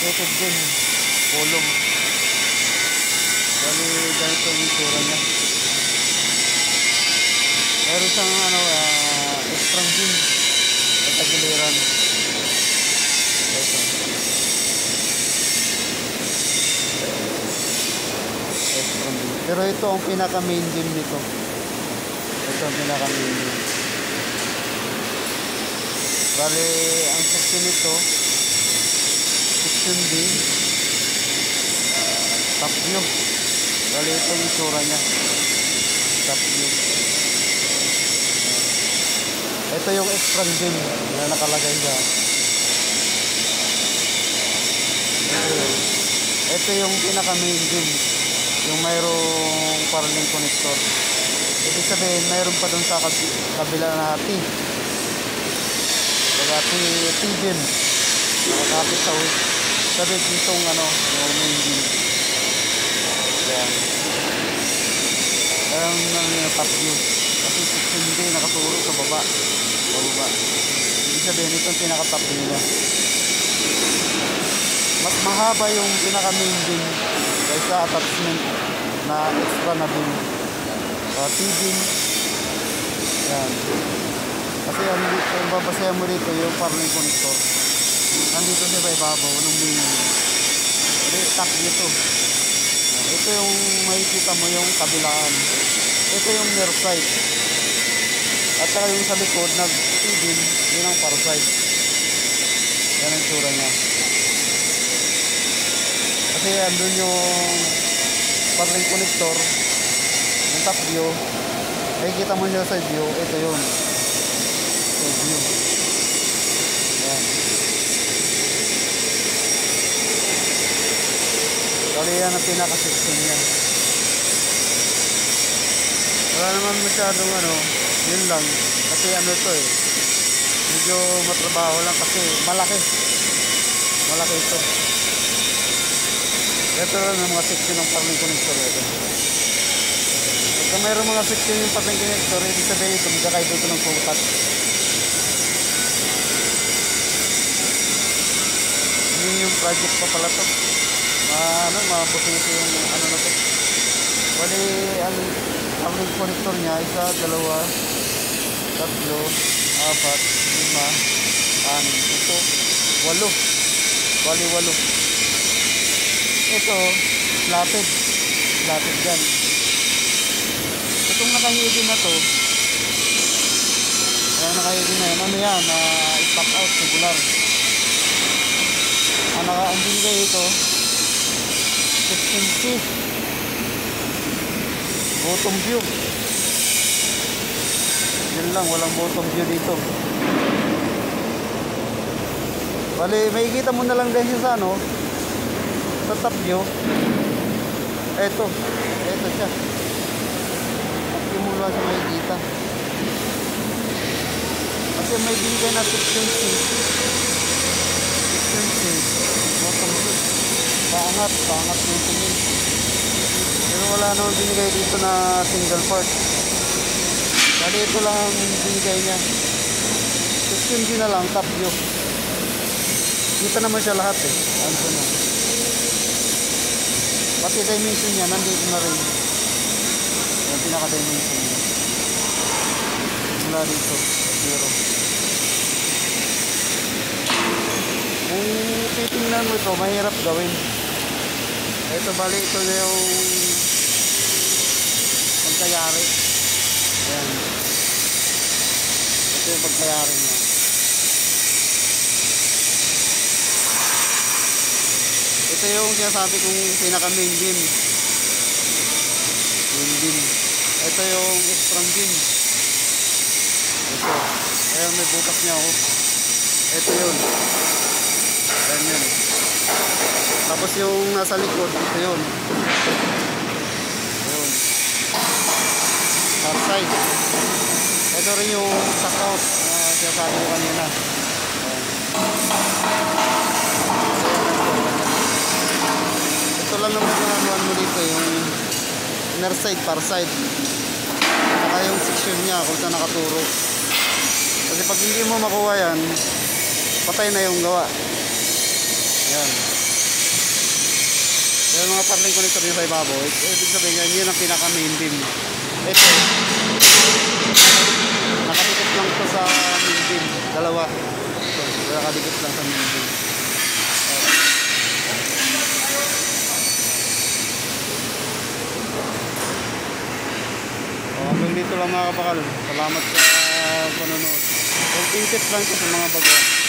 fabricated din. Kulong. Bali, ganito yung itsura niya. Meron siyang extra din sa tagiliran. Ito. Extra din. Pero ito ang pinaka main din nito. Ito ang pinaka main din. Bali, ang section nito, section D, top view. Bali, ito yung itsura niya. Top view. Ito yung extra din na nakalagay dyan. Ito yung pinaka main din. Yung mayroong paralink connector. Ibig sabihin, mayroon pa dun sa kabila na T. T-din. Nakakapit sa wick. Sabi ditong yung main din. Ayan. Ayan yung top view. Kasi section D nakaturo sa baba. Ibig sabihin itong pinaka-top view niya. Mas mahaba yung pinaka-main din kaysa attachment na extra na din. T-din. Ayan. Kasi ang babasayan mo dito yung paralink connector. Nandito siya sa ibabaw ng main din. Jadi top view to. Ito yung makikita mo yung kabilaan. Ito yung near side. At saka yung sa likod nag-feedin, yun ang far side. Yan ang tsura niya. Kasi andun yung paralink connector, yung top view. Makikita mo siya sa view, ito yun. Ito view. Yan. Kali yan ang pinaka-section niya. Wala naman masyadong yun lang. Kasi ito medyo matrabaho lang kasi malaki ito. Ito lang ang mga section ng paralink connector ito. Kung mayroong mga section yung paralink connector, ibig sabihin ito magkakaiba ito ng pungkat. Yun yung project pa pala to. Mabusisi yung na to. Wali ang paralink connector niya, 1, 2, 3, 4, 5, 6, 7, 8. Bali 8. Ito flatted dyan. Itong nakahidin na to, ayan, nakahidin na yan, stop out regular. Ang binigay ito section C, bottom view. Yun lang, walang bottom view dito. Bali, makikita mo na lang din siya sa sa top view. Ito siya. Top view mo lang siya makikita. Kasi may binigay na section C, bottom view. Paangat yung tingin. Pero wala naman binigay dito na single part. Bali, ito lang ang binigay niya. Section D na lang, top view. Kita naman siya lahat Ano na. Pati dimension niya, nandito na rin. Yung pinaka-dimension niya. Mula dito, 0. Kung titingnan mo ito, mahirap gawin. Ito, bali, ito na yung pagkayari. Ayan. Ito yung pagkayari niya. Ito yung sinasabi kong pinaka-main beam. Main beam. Ito yung extra beam. Ito. Ayan, may bukas niya Ito yun. Ayan yun. Tapos yung nasa likod, ito yun. Ayun. Outside. Ito rin yung stock out na sinasabi ko kanina. Ito lang naman yung mo dito, yung inner side, far side. Saka yung section niya kung saan nakaturo. Kasi pag hindi mo makuha yan, patay na yung gawa. Yan. Yung mga parling connector niya sa ibabaw, ibig sabihin yun ang pinaka main beam. Ito, nakadikit lang to sa main beam. Dalawa. Ito, nakadikit lang sa main beam. Hanggang dito lang mga kapakal. Salamat sa panonood. Content lang ito sa mga bago.